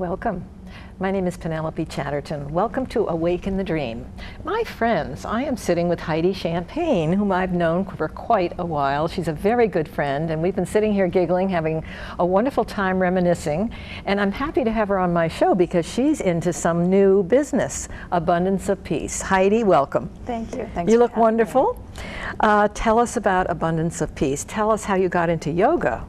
Welcome. My name is Penelope Chatterton. Welcome to Awaken the Dream. My friends, I am sitting with Heidi Champagne, whom I've known for quite a while. She's a very good friend, and we've been sitting here giggling, having a wonderful time reminiscing. And I'm happy to have her on my show because she's into some new business, Abundance of Peace. Heidi, welcome. Thank you. Thanks. You look wonderful. Tell us about Abundance of Peace. Tell us how you got into yoga.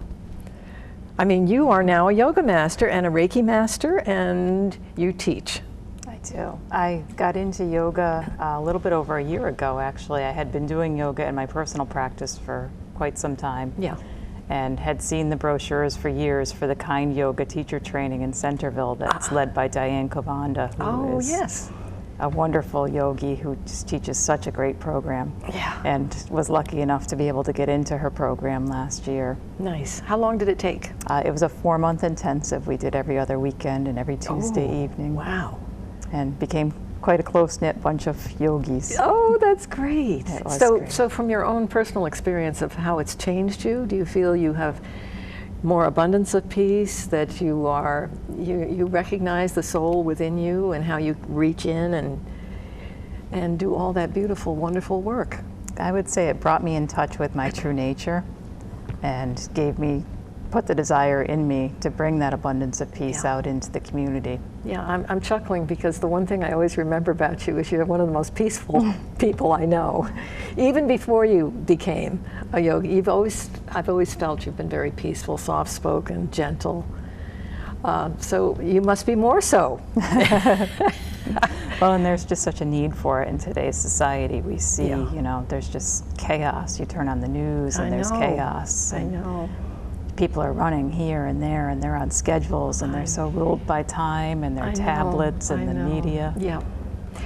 I mean, you are now a yoga master and a Reiki master, and you teach. I do. I got into yoga a little bit over a year ago, actually. I had been doing yoga in my personal practice for quite some time. Yeah. And had seen the brochures for years for the Kind Yoga teacher training in Centerville that's led by Diane Kovanda, who is yes. a wonderful yogi who just teaches such a great program. Yeah. And was lucky enough to be able to get into her program last year. Nice. How long did it take? It was a 4-month intensive. We did every other weekend and every Tuesday evening. Wow. And became quite a close-knit bunch of yogis. Oh, that's great. It was So, great. so from your own personal experience of how it's changed you, do you feel you have more abundance of peace, that you recognize the soul within you and how you reach in and do all that beautiful, wonderful work? I would say it brought me in touch with my true nature and put the desire in me to bring that abundance of peace out into the community. Yeah, I'm chuckling because the one thing I always remember about you is you're one of the most peaceful people I know. Even before you became a yogi, I've always felt you've been very peaceful, soft-spoken, gentle. So you must be more so. Well, and there's just such a need for it in today's society. We see, Yeah. you know, there's just chaos. You turn on the news and there's chaos. I And know. people are running here and there, and they're on schedules, and they're so ruled by time and their tablets and the media. Yeah.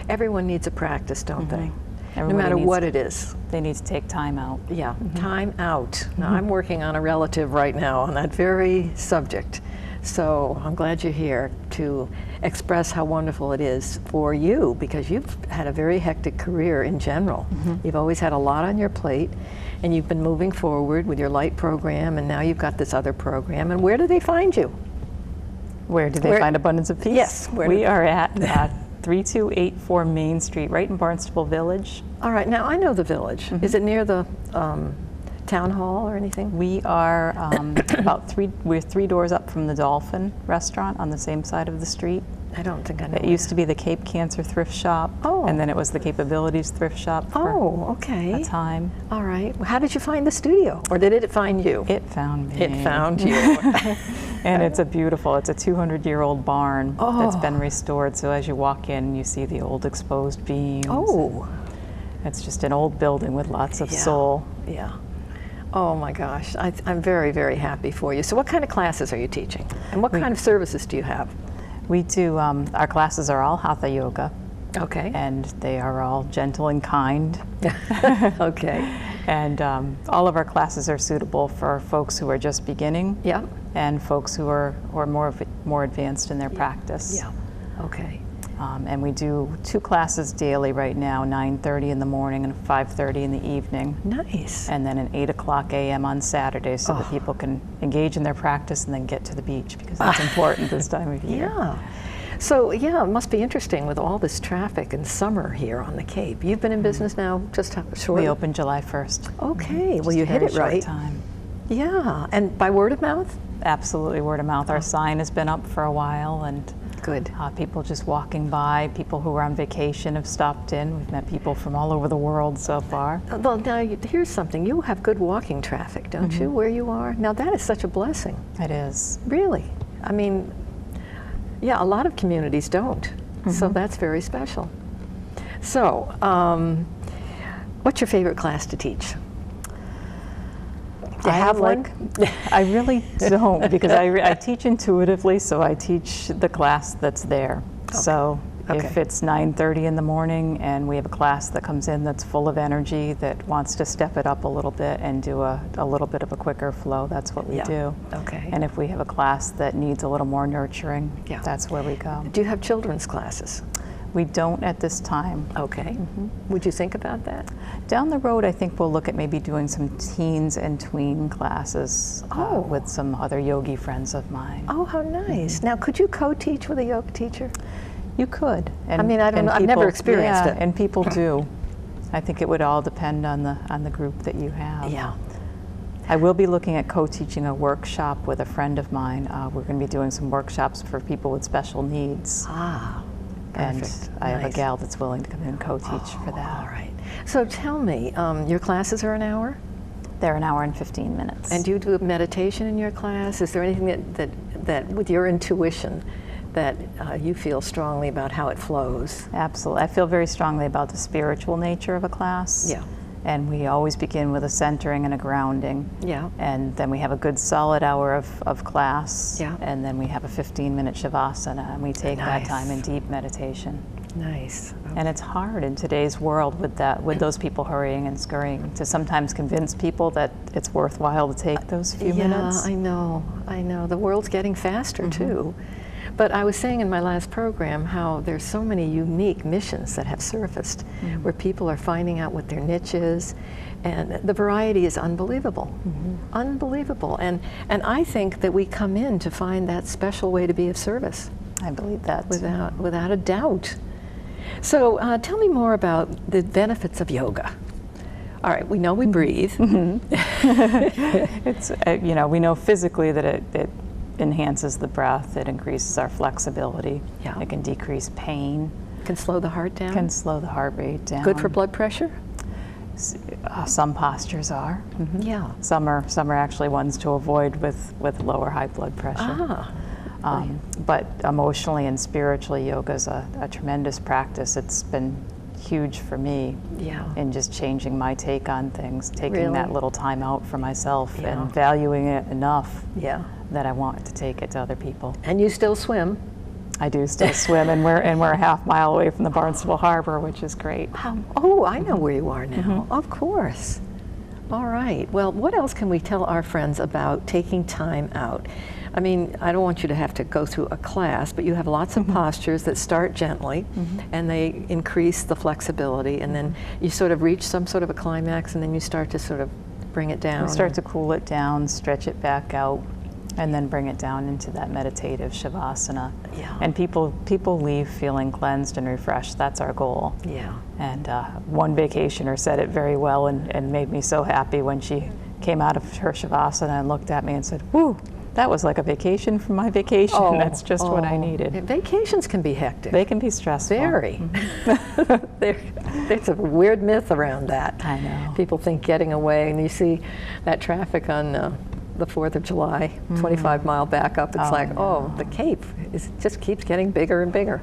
Everyone needs a practice, don't they? Everybody no matter needs what it is. They need to take time out. Yeah, time out. Now, I'm working on a relative right now on that very subject. So I'm glad you're here to express how wonderful it is for you, because you've had a very hectic career in general. You've always had a lot on your plate, and you've been moving forward with your light program, and now you've got this other program. And where do they find you? Where do they find Abundance of Peace? Yes. We are at 3284 Main Street, right in Barnstable Village. All right, now I know the village. Is it near the town hall or anything? We are we're 3 doors up from the Dolphin restaurant on the same side of the street. I don't think I know. It used to be the Cape Cancer Thrift Shop, and then it was the Capabilities Thrift Shop for a time. All right. How did you find the studio, or did it find you? It found me. It found you. And it's a 200-year-old barn that's been restored. So as you walk in, you see the old exposed beams. Oh. It's just an old building with lots of soul. Yeah. Oh my gosh, I'm very, very happy for you. So what kind of classes are you teaching? And what kind of services do you have? We do, our classes are all Hatha Yoga. Okay. And they are all gentle and kind. Okay. And all of our classes are suitable for folks who are just beginning. Yeah. And folks who are more advanced in their practice. Yeah. Okay. And we do 2 classes daily right now, 9:30 in the morning and 5:30 in the evening. Nice. And then an 8:00 a.m. on Saturday, so that people can engage in their practice and then get to the beach, because that's important this time of year. Yeah. So, yeah, it must be interesting with all this traffic and summer here on the Cape. You've been in business now just short? We opened July 1st. Okay, well, you hit it right. Time. Yeah, and by word of mouth? Absolutely, word of mouth. Our sign has been up for a while, and good. People just walking by, people who are on vacation have stopped in. We've met people from all over the world so far. Well, now here's something. You have good walking traffic, don't you, where you are? Now that is such a blessing. It is. Really. I mean, yeah, a lot of communities don't. So that's very special. So, what's your favorite class to teach? Do you have one? I really don't, because I teach intuitively, so I teach the class that's there. Okay. So if it's 9:30 in the morning and we have a class that comes in that's full of energy, that wants to step it up a little bit and do a little bit of a quicker flow, that's what we do. Okay. And if we have a class that needs a little more nurturing, that's where we go. Do you have children's classes? We don't at this time. Okay. Would you think about that? Down the road, I think we'll look at maybe doing some teens and tween classes with some other yogi friends of mine. Oh, how nice. Now, could you co-teach with a yoga teacher? You could. I mean, I don't know. I've never experienced it. And people do. I think it would all depend on the group that you have. Yeah. I will be looking at co-teaching a workshop with a friend of mine. We're going to be doing some workshops for people with special needs. Ah, perfect. And I have a gal that's willing to come in and co-teach for that. All right. So tell me, your classes are an hour? They're an hour and 15 minutes. And do you do meditation in your class? Is there anything that with your intuition, that you feel strongly about how it flows? Absolutely. I feel very strongly about the spiritual nature of a class. Yeah. And we always begin with a centering and a grounding. Yeah. And then we have a good solid hour of class. Yeah. And then we have a 15-minute shavasana, and we take that time in deep meditation. Nice. And it's hard in today's world with those people hurrying and scurrying to sometimes convince people that it's worthwhile to take those few minutes. Yeah, I know. The world's getting faster too. But I was saying in my last program how there's so many unique missions that have surfaced where people are finding out what their niche is, and the variety is unbelievable. Unbelievable. And I think that we come in to find that special way to be of service. I believe that. Without a doubt. So tell me more about the benefits of yoga. All right, we know we breathe. It's, we know physically that it enhances the breath, it increases our flexibility, it can decrease pain. Can slow the heart down? Can slow the heart rate down. Good for blood pressure? Some postures are. Yeah. Some are actually ones to avoid with lower high blood pressure. But emotionally and spiritually, yoga is a tremendous practice. It's been huge for me in just changing my take on things, taking that little time out for myself and valuing it enough that I want to take it to other people. And you still swim? I do still swim, and we're a half mile away from the Barnstable Harbor, which is great. Oh, I know where you are now. Of course. All right. Well, what else can we tell our friends about taking time out? I mean, I don't want you to have to go through a class, but you have lots of postures that start gently, and they increase the flexibility, and then you sort of reach some sort of a climax, and then you start to sort of bring it down. We start to cool it down, stretch it back out, and then bring it down into that meditative shavasana. Yeah. And people leave feeling cleansed and refreshed. That's our goal. Yeah. And one vacationer said it very well and made me so happy when she came out of her shavasana and looked at me and said, "Whew, that was like a vacation from my vacation." That's just what I needed. Vacations can be hectic. They can be stressful. Very. There's a weird myth around that. I know. People think getting away, and you see that traffic on the 4th of July, 25-mile backup. It's the Cape just keeps getting bigger and bigger.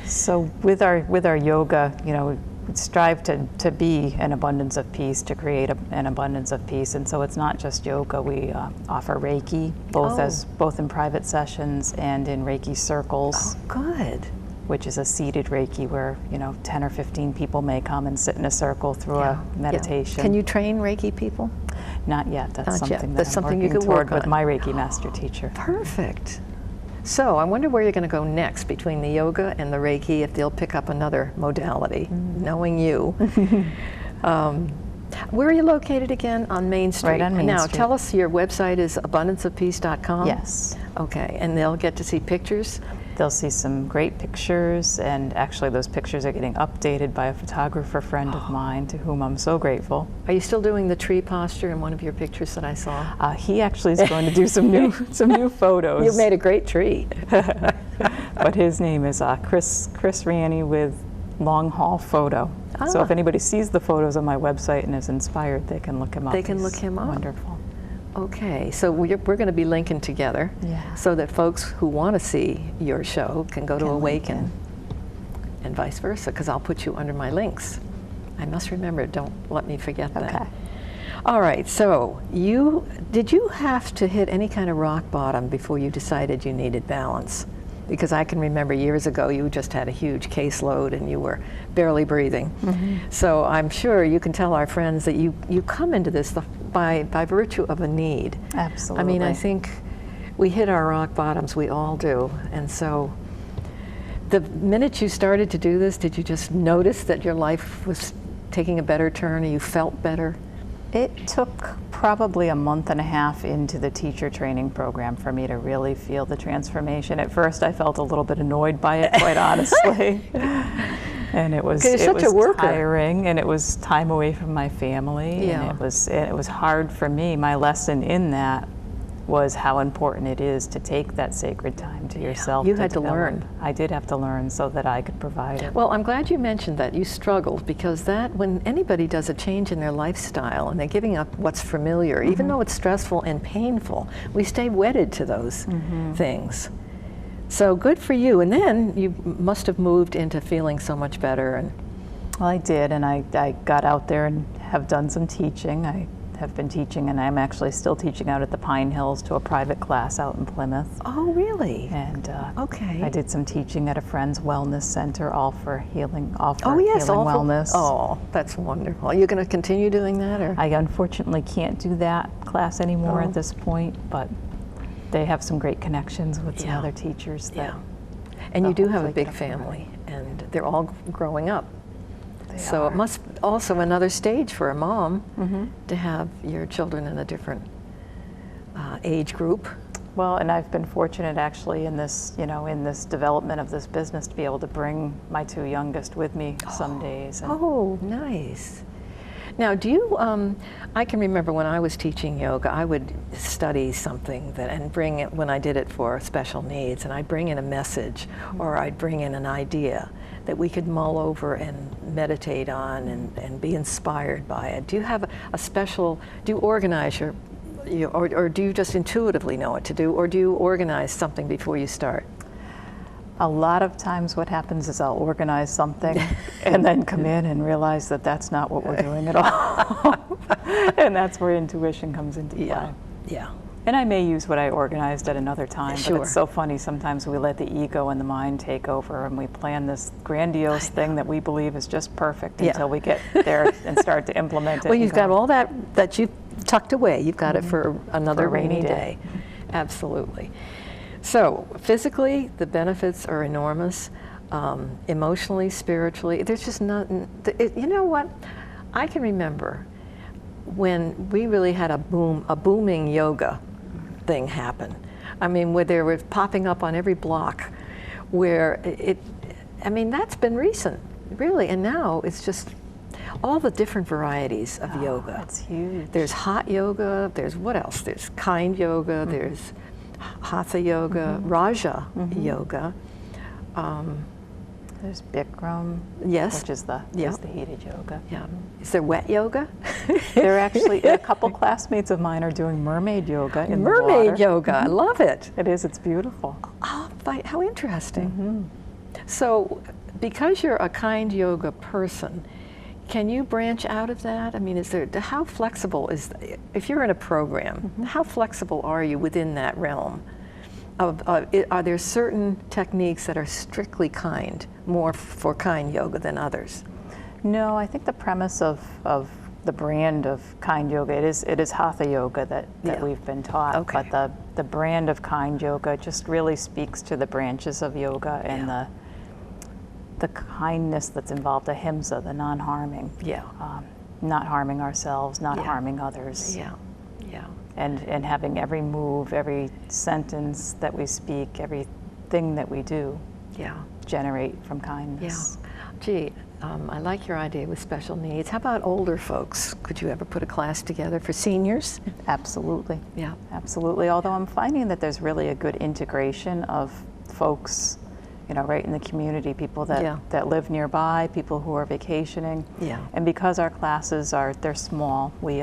So with our yoga, we strive to be an abundance of peace, to create an abundance of peace. And so it's not just yoga. We offer Reiki, both in private sessions and in Reiki circles. Oh, good. Which is a seated Reiki where 10 or 15 people may come and sit in a circle through a meditation. Can you train Reiki people? Not yet. That's something That's I'm something you working could toward work with on. my Reiki master teacher. Perfect. So I wonder where you're going to go next between the yoga and the Reiki, if they'll pick up another modality, knowing you. Where are you located again? On Main Street? Right on Main Street. Now tell us, your website is abundanceofpeace.com? Yes. Okay, and they'll get to see pictures? They'll see some great pictures, and actually those pictures are getting updated by a photographer friend of mine, to whom I'm so grateful. Are you still doing the tree posture in one of your pictures that I saw? He actually is going to do some new photos. You've made a great tree. But his name is Chris Riani with Long Haul Photo. So if anybody sees the photos on my website and is inspired, they can look him up. They can look him up. Wonderful. Okay, so we're going to be linking together so that folks who want to see your show can go to Awaken and vice versa, because I'll put you under my links. I must remember, don't let me forget that. Okay. All right, so did you have to hit any kind of rock bottom before you decided you needed balance? Because I can remember years ago you just had a huge caseload and you were barely breathing. So I'm sure you can tell our friends that you come into this by virtue of a need. Absolutely. I mean, I think we hit our rock bottoms, we all do. And so The minute you started to do this, did you just notice that your life was taking a better turn, or you felt better? It took probably a month and a half into the teacher training program for me to really feel the transformation. At first, I felt a little bit annoyed by it, quite honestly. And it was tiring, and it was time away from my family, and it was hard for me. My lesson in that was how important it is to take that sacred time to yourself. You had to learn. I did have to learn so that I could provide it. Well, I'm glad you mentioned that. You struggled, because that, when anybody does a change in their lifestyle and they're giving up what's familiar, even though it's stressful and painful, we stay wedded to those things. So good for you. And then you must have moved into feeling so much better. And well, I did, and I got out there and have done some teaching. I have been teaching, and I'm actually still teaching out at the Pine Hills to a private class out in Plymouth. Oh, really? And okay. I did some teaching at a friend's wellness center, all for healing, wellness. Oh, that's wonderful. Are you going to continue doing that, or? I unfortunately can't do that class anymore at this point, but they have some great connections with some other teachers. And you do have a big family, and they're all growing up. So it must also another stage for a mom to have your children in a different age group. Well, and I've been fortunate actually in this, in this development of this business to be able to bring my two youngest with me some days. Oh, nice. Now, do you, I can remember when I was teaching yoga, I would study something and bring it, when I did it for special needs, and I'd bring in a message or I'd bring in an idea that we could mull over and meditate on and be inspired by it. Do you have a special, do you organize or do you just intuitively know what to do, or do you organize something before you start? A lot of times what happens is I'll organize something and then come in and realize that that's not what we're doing at all. And that's where intuition comes into play. Yeah. And I may use what I organized at another time, Sure. but it's so funny, sometimes we let the ego and the mind take over, and we plan this grandiose thing that we believe is just perfect until we get there and start to implement it. Well, you've got all that you've tucked away. You've got it for another rainy day. Absolutely. So physically, the benefits are enormous. Emotionally, spiritually, there's just nothing. You know what? I can remember when we really had a booming yoga thing happen. I mean, where they were popping up on every block, where that's been recent, really. And now it's just all the different varieties of yoga. That's huge. There's hot yoga. There's what else? There's kind yoga. There's hatha yoga, Raja yoga. There's Bikram, yes, which is the heated yoga. Yeah. Is there wet yoga? There are actually a couple classmates of mine are doing mermaid yoga in the water. Mermaid yoga, I love it. It is, it's beautiful. Oh, how interesting. So, because you're a kind yoga person, can you branch out of that? I mean, how flexible if you're in a program, how flexible are you within that realm? Are there certain techniques that are strictly kind, more for kind yoga than others? No, I think the premise of the brand of kind yoga, it is hatha yoga that we've been taught. Okay. But the brand of kind yoga just really speaks to the branches of yoga and the kindness that's involved, ahimsa, the non-harming. Yeah. Not harming ourselves, not harming others. Yeah. Yeah. And having every move, every sentence that we speak, everything that we do generate from kindness. Yeah. Gee, I like your idea with special needs. How about older folks? Could you ever put a class together for seniors? Absolutely. Yeah. Absolutely. Although I'm finding that there's really a good integration of folks, right in the community, people that live nearby, people who are vacationing. Yeah. And because our classes they're small, we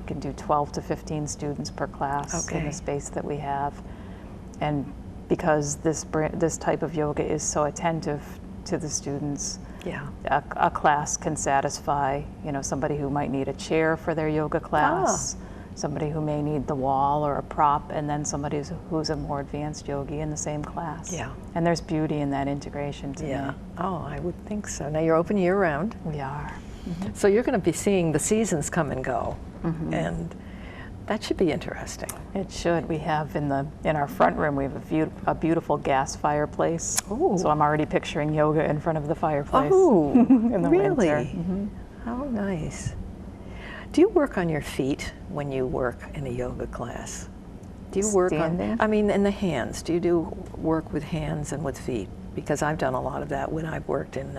can do 12 to 15 students per class in the space that we have. And because this type of yoga is so attentive to the students, a class can satisfy, somebody who might need a chair for their yoga class, somebody who may need the wall or a prop, and then somebody who's a more advanced yogi in the same class. Yeah. And there's beauty in that integration to me. Oh, I would think so. Now you're open year round. We are. So you're going to be seeing the seasons come and go. And That should be interesting. It should. We have in our front room, we have a beautiful gas fireplace. Ooh. So I'm already picturing yoga in front of the fireplace. Oh, in the really? winter. Mm-hmm. How nice. Do you work on your feet when you work in a yoga class? Do you work Standing? on, I mean, in the hands? Do you do work with hands and with feet? Because I've done a lot of that when I've worked in...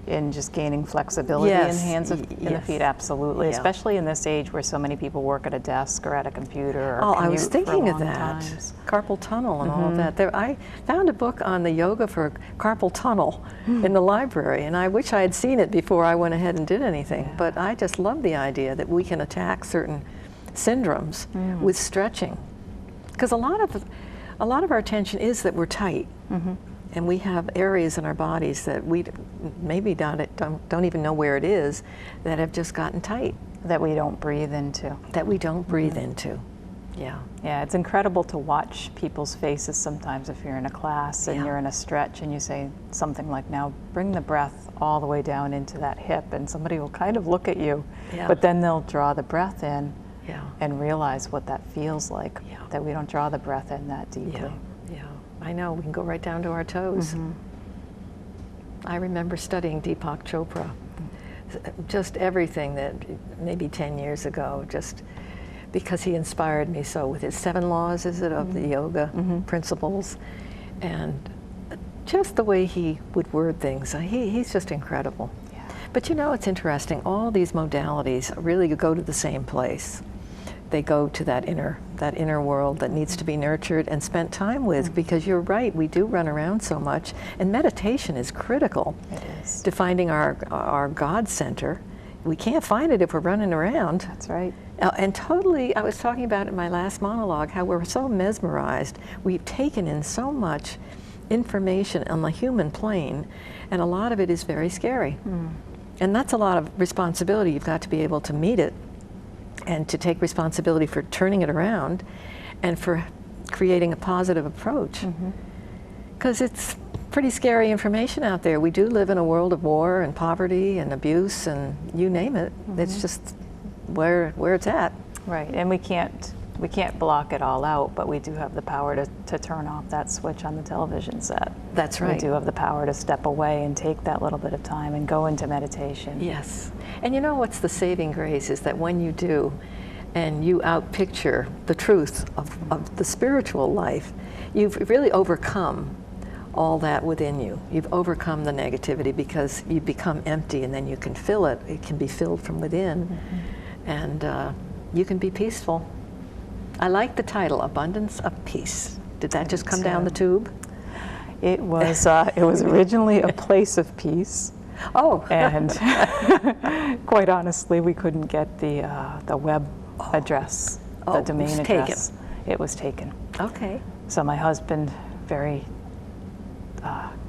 In just gaining flexibility Yes, in the hands in the feet, absolutely. Yeah. Especially in this age where so many people work at a desk or at a computer or I was commute for thinking of long that. times. Carpal tunnel and all of that. I found a book on the yoga for carpal tunnel in the library, and I wish I had seen it before I went ahead and did anything. Yeah. But I just love the idea that we can attack certain syndromes with stretching. Because a lot of our attention is that we're tight. And we have areas in our bodies that we maybe don't even know where it is, that have just gotten tight. That we don't breathe into. That we don't breathe into. Yeah. Yeah, it's incredible to watch people's faces sometimes if you're in a class and Yeah. you're in a stretch and you say something like, now bring the breath all the way down into that hip, and somebody will kind of look at you, Yeah. but then they'll draw the breath in Yeah. and realize what that feels like, Yeah. that we don't draw the breath in that deeply. Yeah. Yeah. I know, we can go right down to our toes. I remember studying Deepak Chopra, just everything that maybe 10 years ago, just because he inspired me so with his 7 laws, is it, of the yoga principles, and just the way he would word things. He's just incredible. Yeah. But you know, it's interesting, all these modalities really go to the same place. They go to that inner world that needs to be nurtured and spent time with, because you're right, we do run around so much, and meditation is critical It is. to finding our God center. We can't find it if we're running around. That's right. And totally, I was talking about in my last monologue, how we're so mesmerized. We've taken in so much information on the human plane, and a lot of it is very scary. And that's a lot of responsibility. You've got to be able to meet it and to take responsibility for turning it around and for creating a positive approach. Because it's pretty scary information out there. We do live in a world of war and poverty and abuse and you name it. It's just where it's at. Right, and we can't block it all out, but we do have the power to turn off that switch on the television set. That's right. We do have the power to step away and take that little bit of time and go into meditation. Yes. And you know what's the saving grace is that when you do, and you outpicture the truth of the spiritual life, you've really overcome all that within you. You've overcome the negativity because you become empty, and then you can fill it. It can be filled from within, and you can be peaceful. I like the title, Abundance of Peace. Did that just come down the tube? It was originally a place of peace. Oh. And quite honestly, we couldn't get the web address, the domain address. It was taken. Okay. So my husband very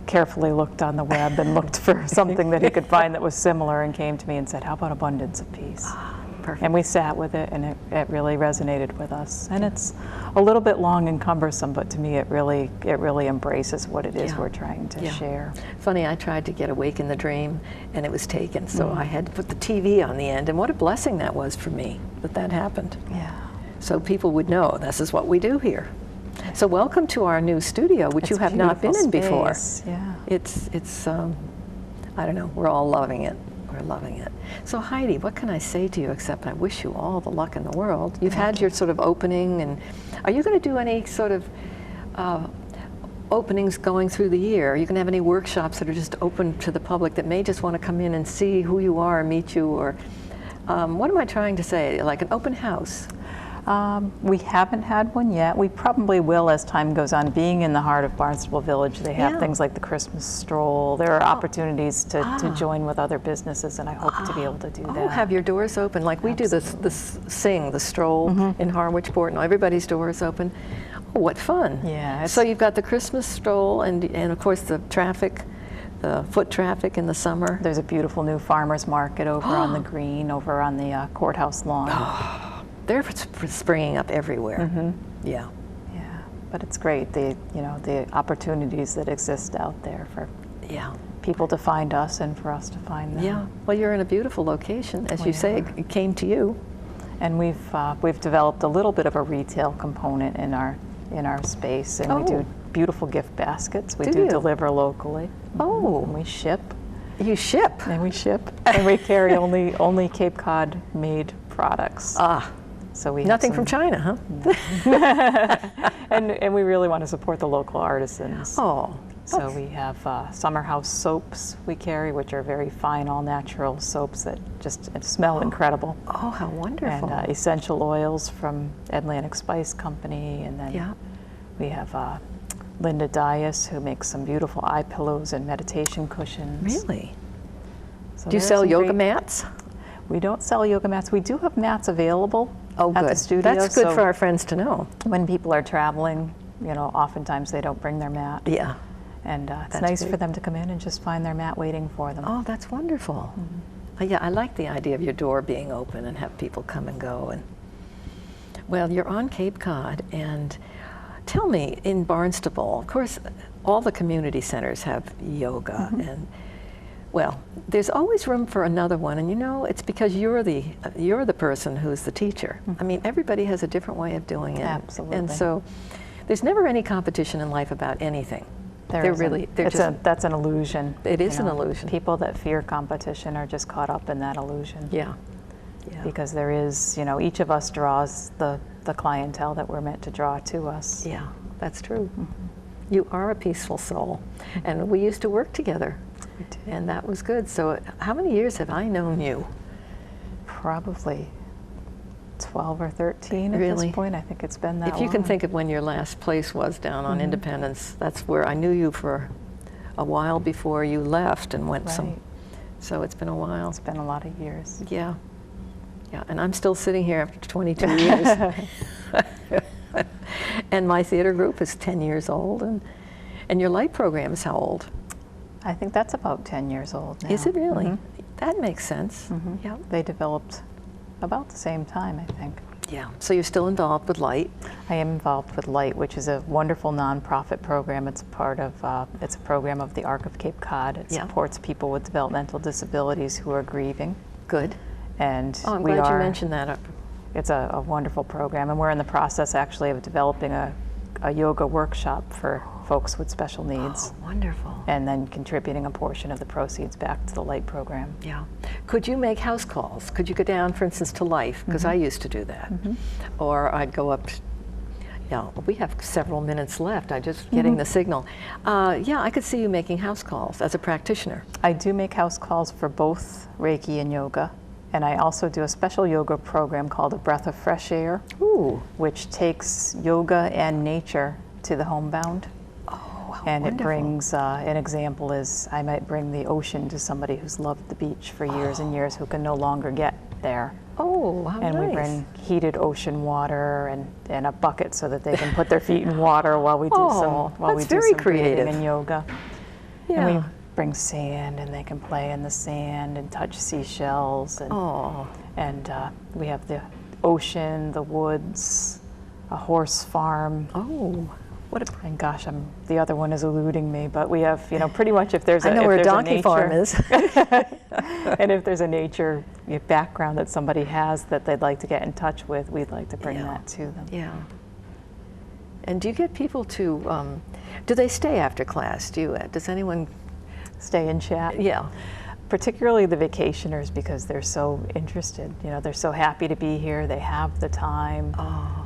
carefully looked on the web and looked for something that he could find that was similar, and came to me and said, how about Abundance of Peace? Perfect. And we sat with it, and it really resonated with us. And it's a little bit long and cumbersome, but to me it really embraces what it is we're trying to share. Funny, I tried to get Awake in the Dream, and it was taken, so I had to put the TV on the end, and what a blessing that was for me that happened. Yeah. So people would know this is what we do here. So welcome to our new studio, which you have not been in before. Yeah. It's I don't know, we're all loving it. We're loving it. So Heidi, what can I say to you except I wish you all the luck in the world. You've had your sort of opening, and are you going to do any sort of openings going through the year? Are you going to have any workshops that are just open to the public that may just want to come in and see who you are, meet you, or what am I trying to say, like an open house? We haven't had one yet. We probably will as time goes on. Being in the heart of Barnstable Village, they have things like the Christmas stroll. There are opportunities to join with other businesses, and I hope to be able to do that. Oh, have your doors open. Like we do the stroll in Harwichport, and everybody's doors open. Oh, what fun. Yeah. So you've got the Christmas stroll and of course the traffic, the foot traffic in the summer. There's a beautiful new farmer's market over on the green, over on the courthouse lawn. They're springing up everywhere. Yeah. Yeah, but it's great, the opportunities that exist out there for people to find us and for us to find them. Yeah. Well, you're in a beautiful location, as you say. It came to you. And we've developed a little bit of a retail component in our space, and we do beautiful gift baskets. We do deliver locally. Oh, and we ship. You ship? And we ship, and we carry only Cape Cod made products. Ah, so we nothing from China, huh? and we really want to support the local artisans. Oh. So we have summer house soaps we carry, which are very fine, all-natural soaps that just smell incredible. Oh, how wonderful. And essential oils from Atlantic Spice Company. And then we have Linda Dias, who makes some beautiful eye pillows and meditation cushions. Really? So do you sell yoga mats? We don't sell yoga mats. We do have mats available at the studio. That's good for our friends to know. When people are traveling, oftentimes they don't bring their mat. Yeah. And it's nice for them to come in and just find their mat waiting for them. Oh, that's wonderful. Yeah, I like the idea of your door being open and have people come and go. And well, you're on Cape Cod, and tell me, in Barnstable, of course, all the community centers have yoga, and well, there's always room for another one, and it's because you're the person who's the teacher. I mean, everybody has a different way of doing it. Absolutely. And so there's never any competition in life about anything. That's an illusion. It is an illusion. People that fear competition are just caught up in that illusion. Yeah. Because there is, each of us draws the clientele that we're meant to draw to us. Yeah, that's true. You are a peaceful soul, and we used to work together, and that was good. So how many years have I known you? Probably 12 or 13 at this point. I think it's been that long. If you can think of when your last place was down on Independence, that's where I knew you for a while before you left and went so it's been a while. It's been a lot of years. Yeah. Yeah, and I'm still sitting here after 22 years. And my theater group is 10 years old, and your light program is how old? I think that's about 10 years old now. Is it really? That makes sense. Yeah. They developed about the same time, I think. Yeah. So you're still involved with Light? I am involved with Light, which is a wonderful nonprofit program. It's part of it's a program of the Arc of Cape Cod. It supports people with developmental disabilities who are grieving. Good. And I'm glad you mentioned that. It's a wonderful program, and we're in the process actually of developing a yoga workshop for folks with special needs. Oh, wonderful. And then contributing a portion of the proceeds back to the Light program. Yeah. Could you make house calls? Could you go down, for instance, to Life? Because I used to do that. Or I'd go up, we have several minutes left. I'm just getting the signal. Yeah, I could see you making house calls as a practitioner. I do make house calls for both Reiki and yoga. And I also do a special yoga program called A Breath of Fresh Air, which takes yoga and nature to the homebound. And wonderful. It brings, an example is I might bring the ocean to somebody who's loved the beach for years and years who can no longer get there. Oh, how and nice. We bring heated ocean water and a bucket so that they can put their feet in water while we do some breathing and yoga. Yeah. And we bring sand, and they can play in the sand and touch seashells. And we have the ocean, the woods, a horse farm. Oh. And gosh, the other one is eluding me, but we have, pretty much if there's I know where a donkey farm is. And if there's a nature background that somebody has that they'd like to get in touch with, we'd like to bring that to them. Yeah. And do you get people to, do they stay after class? Does anyone stay and chat? Yeah. Particularly the vacationers, because they're so interested. They're so happy to be here. They have the time.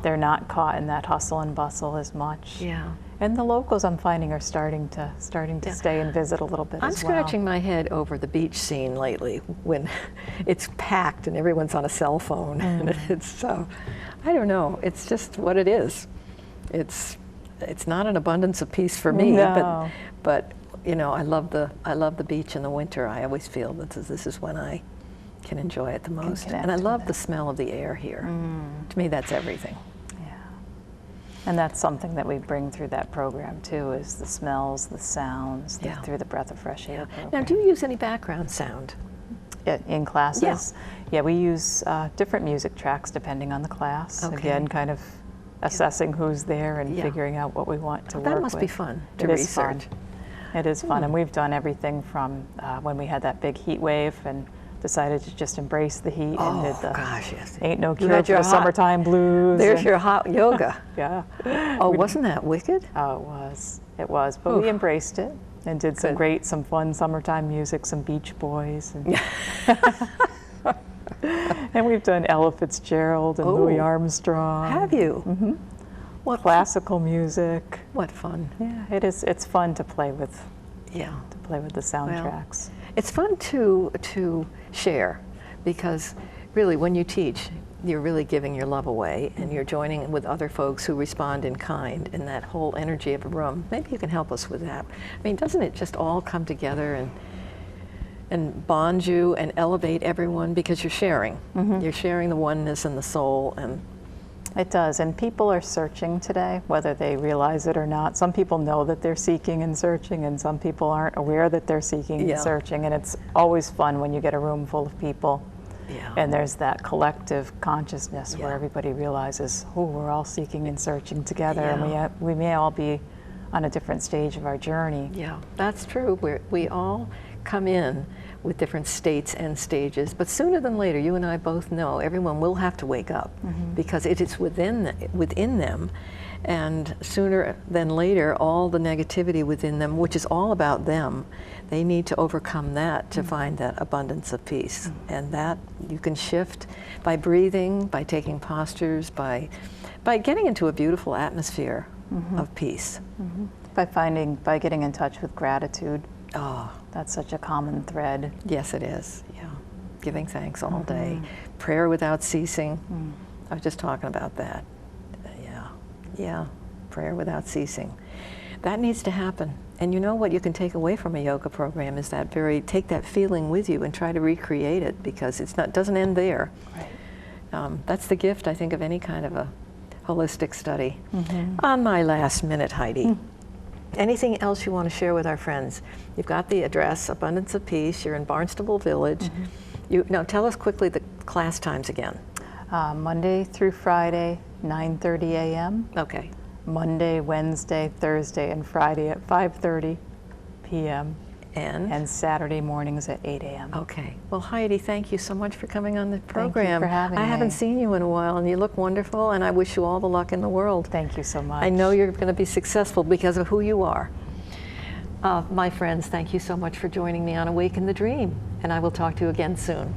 They're not caught in that hustle and bustle as much. Yeah. And the locals, I'm finding, are starting to stay and visit a little bit as well. I'm scratching my head over the beach scene lately when it's packed and everyone's on a cell phone. And it's I don't know. It's just what it is. It's not an abundance of peace for me, but I love the beach in the winter. I always feel that this is when I can enjoy it the most. And I love the smell of the air here. To me, that's everything. Yeah. And that's something that we bring through that program too, is the smells, the sounds, through the Breath of Fresh Air program. Now, do you use any background sound? In classes? Yeah, we use different music tracks depending on the class. Okay. Again, kind of assessing who's there and figuring out what we want to work with. That must be fun to research. It is fun, and we've done everything from when we had that big heat wave and decided to just embrace the heat and did the gosh, yes. Ain't No You Cure had for your the Summertime Blues. There's your hot yoga. Yeah. Oh, wasn't that wicked? Oh, it was. It was. But we embraced it and did some fun summertime music, some Beach Boys. And, and we've done Ella Fitzgerald and Louis Armstrong. Have you? Mm-hmm. What classical music? What fun! Yeah, it is. It's fun to play with. Yeah, to play with the soundtracks. Well, it's fun to share, because really, when you teach, you're really giving your love away, and you're joining with other folks who respond in kind, and that whole energy of a room. Maybe you can help us with that. I mean, doesn't it just all come together and bond you and elevate everyone, because you're sharing. Mm-hmm. You're sharing the oneness and the soul. And it does, and people are searching today, whether they realize it or not. Some people know that they're seeking and searching, and some people aren't aware that they're seeking and searching, and it's always fun when you get a room full of people. Yeah. And there's that collective consciousness where everybody realizes, oh, we're all seeking and searching together, and we may all be on a different stage of our journey. Yeah, that's true. We all come in with different states and stages, but sooner than later, you and I both know, everyone will have to wake up, because it is within them, and sooner than later, all the negativity within them, which is all about them, they need to overcome that to find that abundance of peace. And that you can shift by breathing, by taking postures, by getting into a beautiful atmosphere of peace. By getting in touch with gratitude. Oh, that's such a common thread. Yes, it is. Yeah, giving thanks all day, prayer without ceasing. I was just talking about that. Yeah, prayer without ceasing. That needs to happen. And you know what you can take away from a yoga program is take that feeling with you and try to recreate it, because doesn't end there. Right. That's the gift, I think, of any kind of a holistic study. On my last minute, Heidi. Anything else you want to share with our friends? You've got the address, Abundance of Peace. You're in Barnstable Village. Now tell us quickly the class times again. Monday through Friday, 9:30 a.m. Okay. Monday, Wednesday, Thursday, and Friday at 5:30 p.m. And Saturday mornings at 8 a.m. Okay. Well, Heidi, thank you so much for coming on the program. Thank you for having me. I haven't seen you in a while, and you look wonderful, and I wish you all the luck in the world. Thank you so much. I know you're going to be successful because of who you are. My friends, thank you so much for joining me on Awaken the Dream, and I will talk to you again soon.